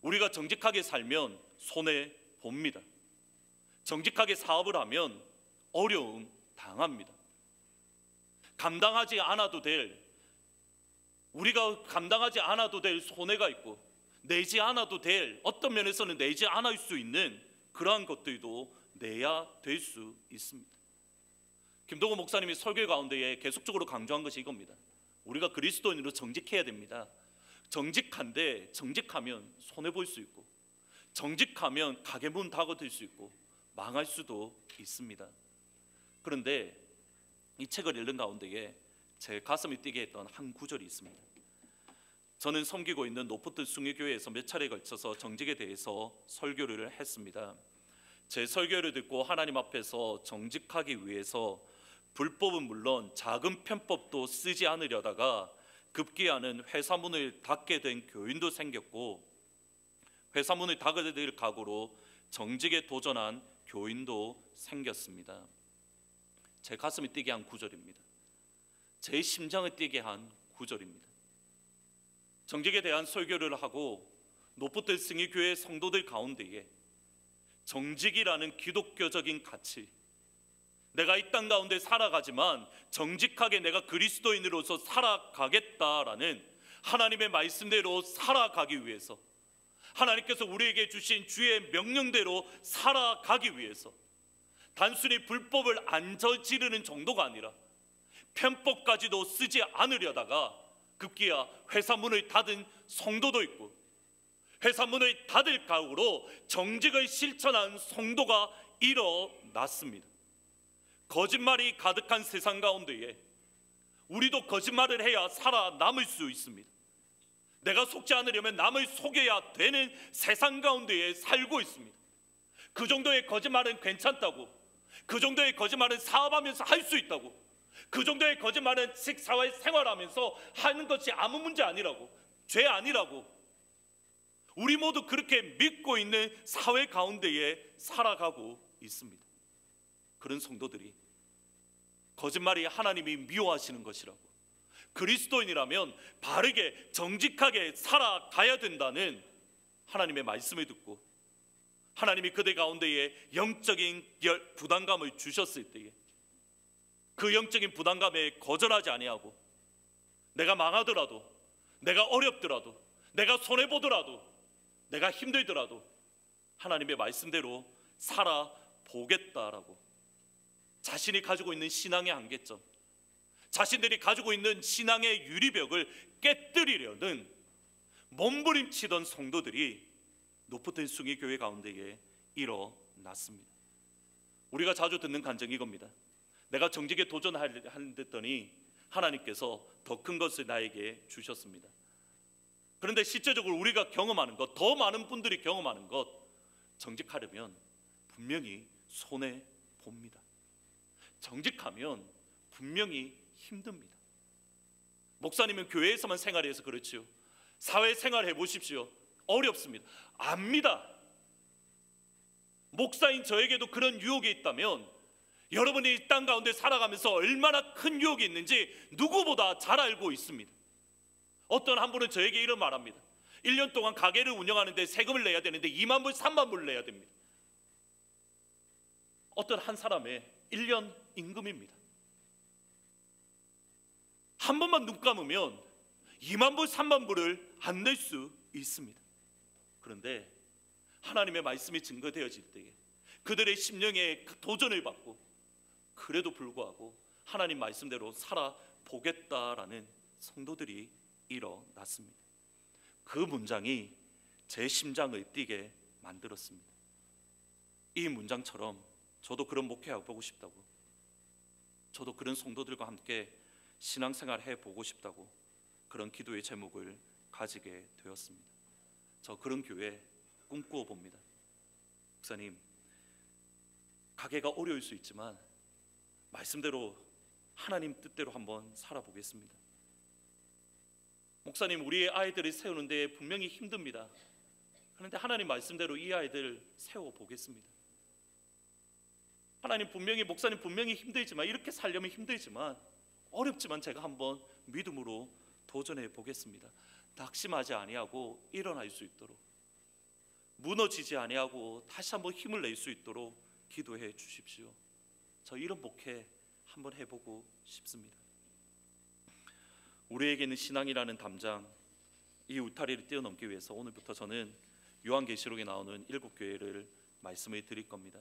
우리가 정직하게 살면 손해 봅니다. 정직하게 사업을 하면 어려움 당합니다. 우리가 감당하지 않아도 될 손해가 있고, 내지 않아도 될, 어떤 면에서는 내지 않을 수 있는 그러한 것들도 내야 될 수 있습니다. 김동호 목사님이 설교 가운데에 계속적으로 강조한 것이 이겁니다. 우리가 그리스도인으로 정직해야 됩니다. 정직하면 손해볼 수 있고, 정직하면 가게 문 닫아둘 수 있고 망할 수도 있습니다. 그런데 이 책을 읽는 가운데에 제 가슴이 뛰게 했던 한 구절이 있습니다. 저는 섬기고 있는 노포트 숭례교회에서 몇 차례에 걸쳐서 정직에 대해서 설교를 했습니다. 제 설교를 듣고 하나님 앞에서 정직하기 위해서 불법은 물론 작은 편법도 쓰지 않으려다가 급기야는 회사 문을 닫게 된 교인도 생겼고, 회사 문을 닫게 될 각오로 정직에 도전한 교인도 생겼습니다. 제 가슴이 뛰게 한 구절입니다. 제 심장을 뛰게 한 구절입니다. 정직에 대한 설교를 하고 노포트 승리교회 성도들 가운데에 정직이라는 기독교적인 가치, 내가 이 땅 가운데 살아가지만 정직하게 내가 그리스도인으로서 살아가겠다라는 하나님의 말씀대로 살아가기 위해서, 하나님께서 우리에게 주신 주의 명령대로 살아가기 위해서 단순히 불법을 안 저지르는 정도가 아니라 편법까지도 쓰지 않으려다가 급기야 회사 문을 닫은 성도도 있고, 회사 문을 닫을 각오로 정직을 실천한 성도가 일어났습니다. 거짓말이 가득한 세상 가운데에 우리도 거짓말을 해야 살아남을 수 있습니다. 내가 속지 않으려면 남을 속여야 되는 세상 가운데에 살고 있습니다. 그 정도의 거짓말은 괜찮다고, 그 정도의 거짓말은 사업하면서 할 수 있다고, 그 정도의 거짓말은 사회 생활하면서 하는 것이 아무 문제 아니라고, 죄 아니라고, 우리 모두 그렇게 믿고 있는 사회 가운데에 살아가고 있습니다. 그런 성도들이 거짓말이 하나님이 미워하시는 것이라고, 그리스도인이라면 바르게 정직하게 살아가야 된다는 하나님의 말씀을 듣고 하나님이 그들 가운데에 영적인 부담감을 주셨을 때에 그 영적인 부담감에 거절하지 아니하고, 내가 망하더라도, 내가 어렵더라도, 내가 손해보더라도, 내가 힘들더라도 하나님의 말씀대로 살아보겠다라고 자신이 가지고 있는 신앙의 한계점, 자신들이 가지고 있는 신앙의 유리벽을 깨뜨리려는 몸부림치던 성도들이 노포텐 숭의교회 가운데에 일어났습니다. 우리가 자주 듣는 간증이 이겁니다. 내가 정직에 도전하랬더니 하나님께서 더 큰 것을 나에게 주셨습니다. 그런데 실제적으로 우리가 경험하는 것, 더 많은 분들이 경험하는 것, 정직하려면 분명히 손해봅니다. 정직하면 분명히 힘듭니다. 목사님은 교회에서만 생활해서 그렇지요, 사회생활 해보십시오. 어렵습니다. 압니다. 목사인 저에게도 그런 유혹이 있다면 여러분이 이 땅 가운데 살아가면서 얼마나 큰 유혹이 있는지 누구보다 잘 알고 있습니다. 어떤 한 분은 저에게 이런 말합니다. 1년 동안 가게를 운영하는데 세금을 내야 되는데 2만 불, 3만 불을 내야 됩니다. 어떤 한 사람의 1년 임금입니다. 한 번만 눈 감으면 2만 불, 3만 불을 안 낼 수 있습니다. 그런데 하나님의 말씀이 증거되어질 때에 그들의 심령에 도전을 받고 그래도 불구하고 하나님 말씀대로 살아보겠다라는 성도들이 일어났습니다. 그 문장이 제 심장을 뛰게 만들었습니다. 이 문장처럼 저도 그런 목회하고 보고 싶다고, 저도 그런 성도들과 함께 신앙생활 해보고 싶다고 그런 기도의 제목을 가지게 되었습니다. 저 그런 교회 꿈꾸어 봅니다. 목사님, 가게가 어려울 수 있지만 말씀대로 하나님 뜻대로 한번 살아보겠습니다. 목사님, 우리의 아이들을 세우는데 분명히 힘듭니다. 그런데 하나님 말씀대로 이 아이들 세워보겠습니다. 하나님 분명히, 목사님 분명히 힘들지만, 이렇게 살려면 힘들지만 어렵지만 제가 한번 믿음으로 도전해 보겠습니다. 낙심하지 아니하고 일어날 수 있도록, 무너지지 아니하고 다시 한번 힘을 낼 수 있도록 기도해 주십시오. 저 이런 목회 한번 해보고 싶습니다. 우리에게는 신앙이라는 담장, 이 울타리를 뛰어넘기 위해서 오늘부터 저는 요한계시록에 나오는 7교회를 말씀을 드릴 겁니다.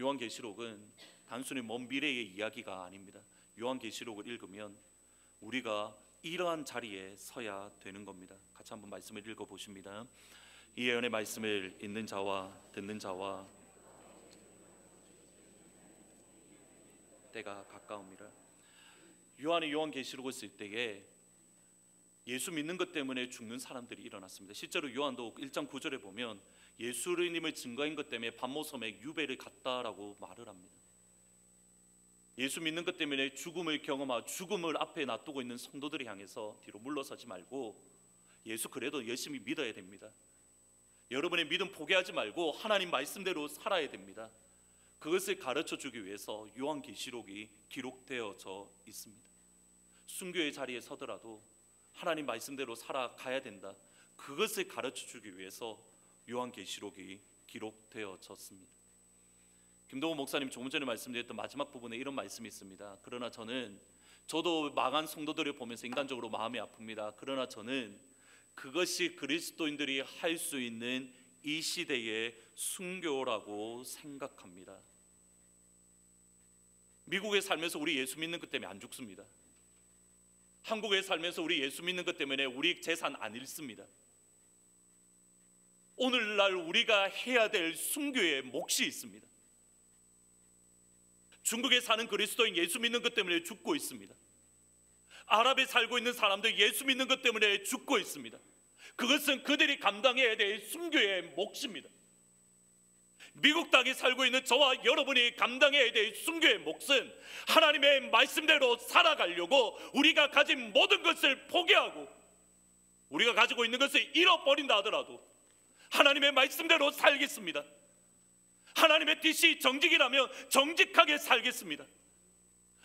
요한계시록은 단순히 먼 미래의 이야기가 아닙니다. 요한계시록을 읽으면 우리가 이러한 자리에 서야 되는 겁니다. 같이 한번 말씀을 읽어보십니다. 이 예언의 말씀을 읽는 자와 듣는 자와 때가 가까움이라. 요한이 요한계시록을 쓸 때에 예수 믿는 것 때문에 죽는 사람들이 일어났습니다. 실제로 요한도 1장 9절에 보면 예수님을 증거한 것 때문에 반모섬에 유배를 갔다라고 말을 합니다. 예수 믿는 것 때문에 죽음을 경험하고 죽음을 앞에 놔두고 있는 성도들을 향해서 뒤로 물러서지 말고 예수 그래도 열심히 믿어야 됩니다. 여러분의 믿음 포기하지 말고 하나님 말씀대로 살아야 됩니다. 그것을 가르쳐 주기 위해서 요한계시록이 기록되어져 있습니다. 순교의 자리에 서더라도 하나님 말씀대로 살아가야 된다. 그것을 가르쳐 주기 위해서 요한계시록이 기록되어졌습니다. 김동호 목사님 조금 전에 말씀드렸던 마지막 부분에 이런 말씀이 있습니다. 그러나 저도 망한 성도들을 보면서 인간적으로 마음이 아픕니다. 그러나 저는 그것이 그리스도인들이 할 수 있는 이 시대의 순교라고 생각합니다. 미국에 살면서 우리 예수 믿는 것 때문에 안 죽습니다. 한국에 살면서 우리 예수 믿는 것 때문에 우리 재산 안 잃습니다. 오늘날 우리가 해야 될 순교의 몫이 있습니다. 중국에 사는 그리스도인 예수 믿는 것 때문에 죽고 있습니다. 아랍에 살고 있는 사람들 예수 믿는 것 때문에 죽고 있습니다. 그것은 그들이 감당해야 될 순교의 몫입니다. 미국 땅에 살고 있는 저와 여러분이 감당해야 될 순교의 몫은 하나님의 말씀대로 살아가려고 우리가 가진 모든 것을 포기하고 우리가 가지고 있는 것을 잃어버린다 하더라도 하나님의 말씀대로 살겠습니다. 하나님의 뜻이 정직이라면 정직하게 살겠습니다.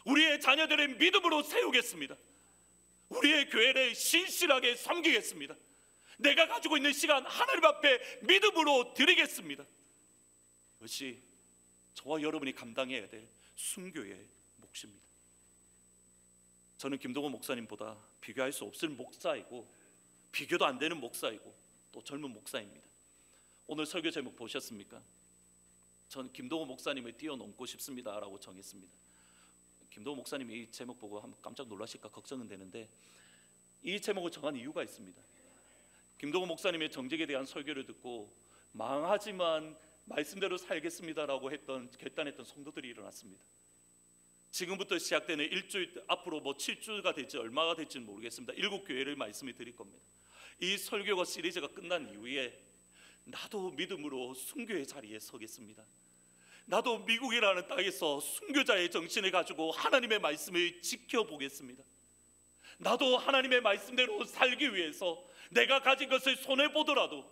우리의 자녀들의 믿음으로 세우겠습니다. 우리의 교회를 신실하게 섬기겠습니다. 내가 가지고 있는 시간 하나님 앞에 믿음으로 드리겠습니다. 그것이 저와 여러분이 감당해야 될 순교의 몫입니다. 저는 김동호 목사님보다 비교할 수 없을 목사이고 비교도 안 되는 목사이고 또 젊은 목사입니다. 오늘 설교 제목 보셨습니까? 전 김동호 목사님을 뛰어넘고 싶습니다 라고 정했습니다. 김동호 목사님이 이 제목 보고 한번 깜짝 놀라실까 걱정은 되는데 이 제목을 정한 이유가 있습니다. 김동호 목사님의 정직에 대한 설교를 듣고 망하지만 말씀대로 살겠습니다라고 결단했던 성도들이 일어났습니다. 지금부터 시작되는 일주일 앞으로 7주가 될지 얼마가 될지는 모르겠습니다. 7교회를 말씀을 드릴 겁니다. 이 설교가 시리즈가 끝난 이후에 나도 믿음으로 순교의 자리에 서겠습니다. 나도 미국이라는 땅에서 순교자의 정신을 가지고 하나님의 말씀을 지켜보겠습니다. 나도 하나님의 말씀대로 살기 위해서 내가 가진 것을 손해보더라도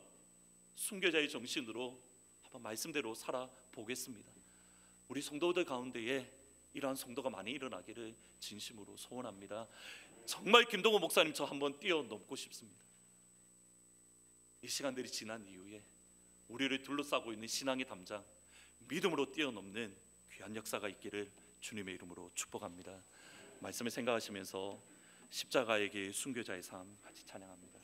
순교자의 정신으로 한번 말씀대로 살아보겠습니다. 우리 성도들 가운데에 이러한 성도가 많이 일어나기를 진심으로 소원합니다. 정말 김동호 목사님 저 한번 뛰어넘고 싶습니다. 이 시간들이 지난 이후에 우리를 둘러싸고 있는 신앙의 담장 믿음으로 뛰어넘는 귀한 역사가 있기를 주님의 이름으로 축복합니다. 말씀을 생각하시면서 십자가의 길 순교자의 삶 같이 찬양합니다.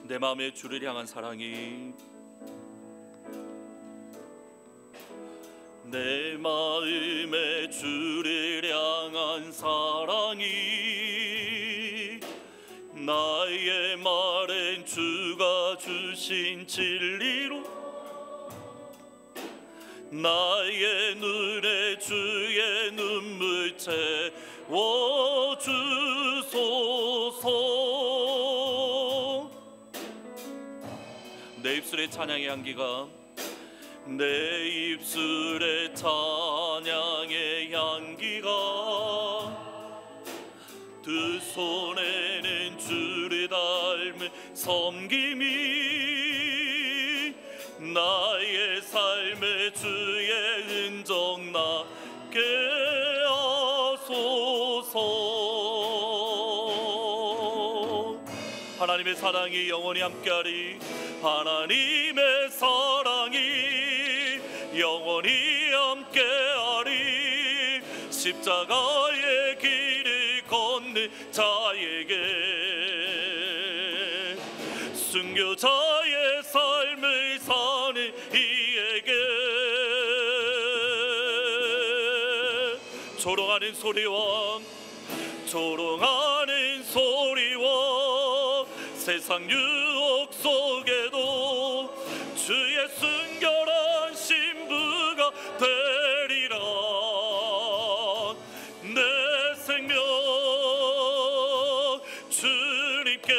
내 마음에 주를 향한 사랑이 내 마음에 주를 향한 사랑이 나의 말엔 주가 주신 진리로 나의 눈에 주의 눈물 채워주소서. 내 입술의 찬양의 향기가 내 입술의 찬양의 향기가 두 손에는 주를 닮은 섬김이 나의 삶의 주의 흔적 나게 하소서. 하나님의 사랑이 영원히 함께하리. 하나님의 사랑이 영원히 함께하리. 십자가의 길을 걷는 자에게 순교자의 삶을 사는 이에게 조롱하는 소리와 세상 유혹 속에도 주의 순결한 신부가 되리라. 내 생명 주님께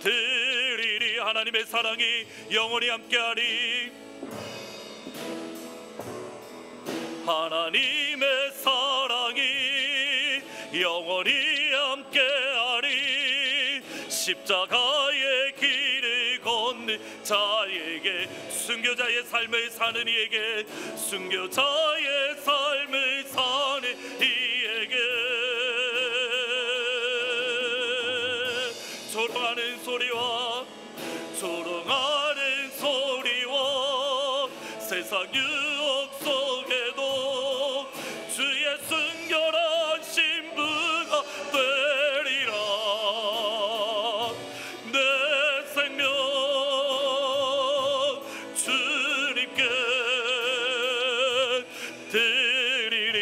드리리. 하나님의 사랑이 영원히 함께하리. 하나님의 사랑이 영원히 함께하리. 십자가의 길을 걷는 자에게 순교자의 삶을 사는 이에게 순교자의 삶을 사는 이에게 조롱하는 소리와 세상 유혹 속에도 주의 순결한 신부가 되리라. 내 생명 주 드리리.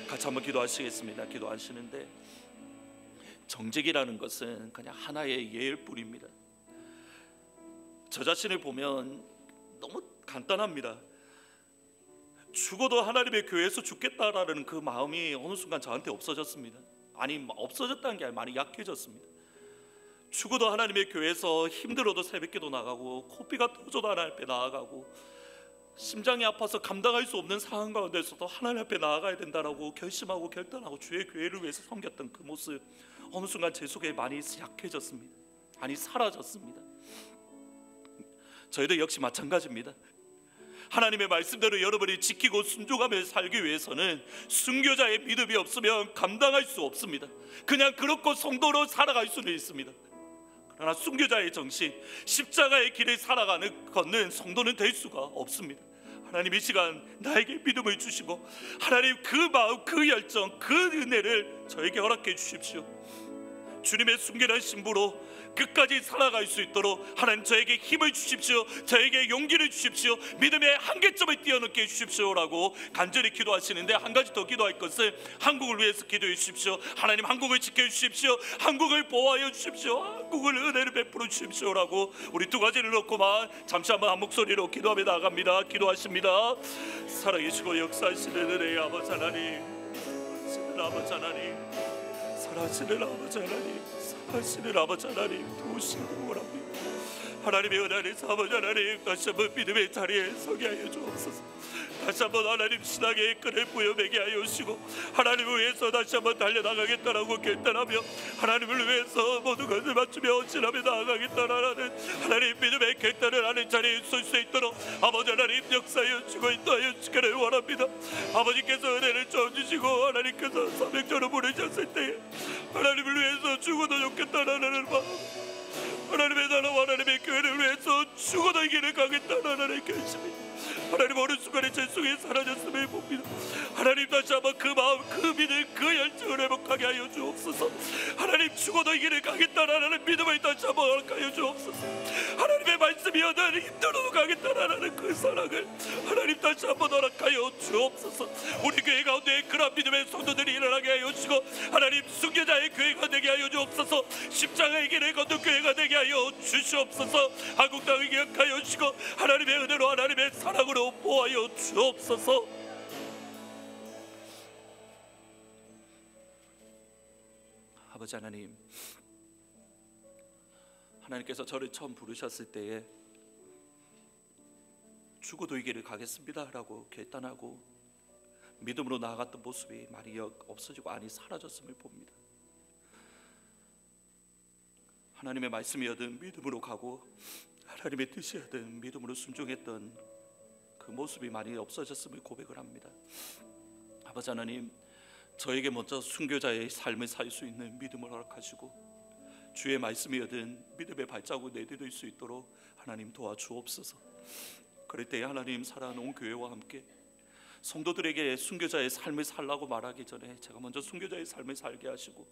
같이 한번 기도하시겠습니다. 기도하시는데 정직이라는 것은 그냥 하나의 예일 뿐입니다. 저 자신을 보면 너무 간단합니다. 죽어도 하나님의 교회에서 죽겠다라는 그 마음이 어느 순간 저한테 없어졌습니다. 아니, 없어졌다는 게 아니라 많이 약해졌습니다. 죽어도 하나님의 교회에서 힘들어도 새벽기도 나가고 코피가 터져도 하나님 앞에 나아가고 심장이 아파서 감당할 수 없는 상황 가운데서도 하나님 앞에 나아가야 된다라고 결심하고 결단하고 주의 교회를 위해서 섬겼던 그 모습, 어느 순간 제 속에 많이 약해졌습니다. 아니, 사라졌습니다. 저희도 역시 마찬가지입니다. 하나님의 말씀대로 여러분이 지키고 순종하며 살기 위해서는 순교자의 믿음이 없으면 감당할 수 없습니다. 그냥 그렇고 성도로 살아갈 수는 있습니다. 그러나 순교자의 정신, 십자가의 길을 걷는 성도는 될 수가 없습니다. 하나님 이 시간 나에게 믿음을 주시고 하나님 그 마음, 그 열정, 그 은혜를 저에게 허락해 주십시오. 주님의 순결한 신부로 끝까지 살아갈 수 있도록 하나님 저에게 힘을 주십시오. 저에게 용기를 주십시오. 믿음의 한계점을 뛰어넘게 주십시오라고 간절히 기도하시는데, 한 가지 더 기도할 것은 한국을 위해서 기도해 주십시오. 하나님, 한국을 지켜 주십시오. 한국을 보호하여 주십시오. 한국을 은혜를 베풀어 주십시오라고 우리 두 가지를 놓고만 잠시 한번 한 목소리로 기도하며 나아갑니다. 기도하십니다. 살아계시고 역사하시는 은혜의 아버지 하나님, 아버지 하나님, 살아계시는 아버지 하나님, 살아계시는 아버지 하나님, 도우시는 거랍니다. 하나님의 은혜 안에서 아버지 하나님, 다시 한번 믿음의 자리에 서게 하여 주옵소서. 다시 한번 하나님 신앙의 끈을 부여매게 하여 주시고 하나님을 위해서 다시 한번 달려나가겠다라고 결단하며 하나님을 위해서 모든 것을 맞추며 헌신하며 나아가겠다라는 하나님 믿음의 결단을 하는 자리에 설 수 있도록 아버지 하나님 역사하여 주시고 인도하여 주시기를 원합니다. 아버지께서 은혜를 주시고 하나님께서 사명자로 보내셨을 때 하나님을 위해서 죽어도 좋겠다라는 마음, 하나님의 나라와 하나님의 교회를 위해서 죽어도 이 길을 가겠다라는 결심이 하나님 어느 순간에 제 속에 사라졌음을 봅니다. 하나님 다시 한번 그 마음, 그 믿음, 그 열정을 회복하게 하여 주옵소서. 하나님 죽어도 이 길을 가겠다라는 믿음을 다시 한번 허락하여 주옵소서. 하나님의 말씀이 얻은 힘들어도 가겠다라는 그 사랑을 하나님 다시 한번 허락하여 주옵소서. 우리 교회 가운데 그런 믿음의 성도들이 일어나게 하여 주시고 하나님 순교자의 교회가 되게 하여 주옵소서. 십자가의 길을 걷는 교회가 되게 하여 주시옵소서. 한국 땅을 기억하여 주시고 하나님의 은혜로 하나님의 사랑으로 보호하여 주옵소서. 아버지 하나님, 하나님께서 저를 처음 부르셨을 때에 죽어도 이 길을 가겠습니다 라고 결단하고 믿음으로 나아갔던 모습이 많이 없어지고 아니 사라졌음을 봅니다. 하나님의 말씀이었든 믿음으로 가고 하나님의 뜻이었든 믿음으로 순종했던 그 모습이 많이 없어졌음을 고백을 합니다. 아버지 하나님, 저에게 먼저 순교자의 삶을 살 수 있는 믿음을 허락하시고 주의 말씀이었든 믿음의 발자국을 내디딜 수 있도록 하나님 도와주옵소서. 그럴 때 하나님 사랑하는 교회와 함께 성도들에게 순교자의 삶을 살라고 말하기 전에 제가 먼저 순교자의 삶을 살게 하시고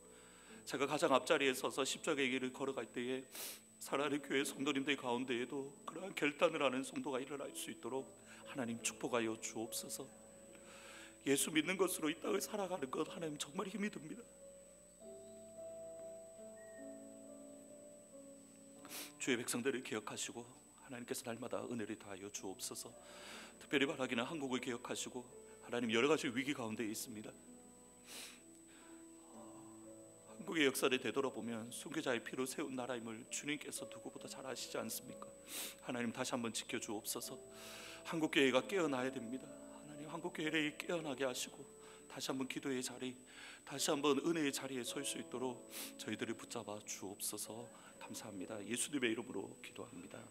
제가 가장 앞자리에 서서 십자가의 길을 걸어갈 때에 사랑하는 교회 성도님들 가운데에도 그러한 결단을 하는 성도가 일어날 수 있도록 하나님 축복하여 주옵소서. 예수 믿는 것으로 이 땅을 살아가는 것 하나님 정말 힘이 듭니다. 주의 백성들을 기억하시고 하나님께서 날마다 은혜를 다하여 주옵소서. 특별히 바라기는 한국을 기억하시고 하나님 여러 가지 위기 가운데 있습니다. 한국의 역사를 되돌아보면 순교자의 피로 세운 나라임을 주님께서 누구보다 잘 아시지 않습니까? 하나님 다시 한번 지켜주옵소서. 한국교회가 깨어나야 됩니다. 하나님 한국교회를 깨어나게 하시고 다시 한번 기도의 자리, 다시 한번 은혜의 자리에 설 수 있도록 저희들을 붙잡아 주옵소서. 감사합니다. 예수님의 이름으로 기도합니다.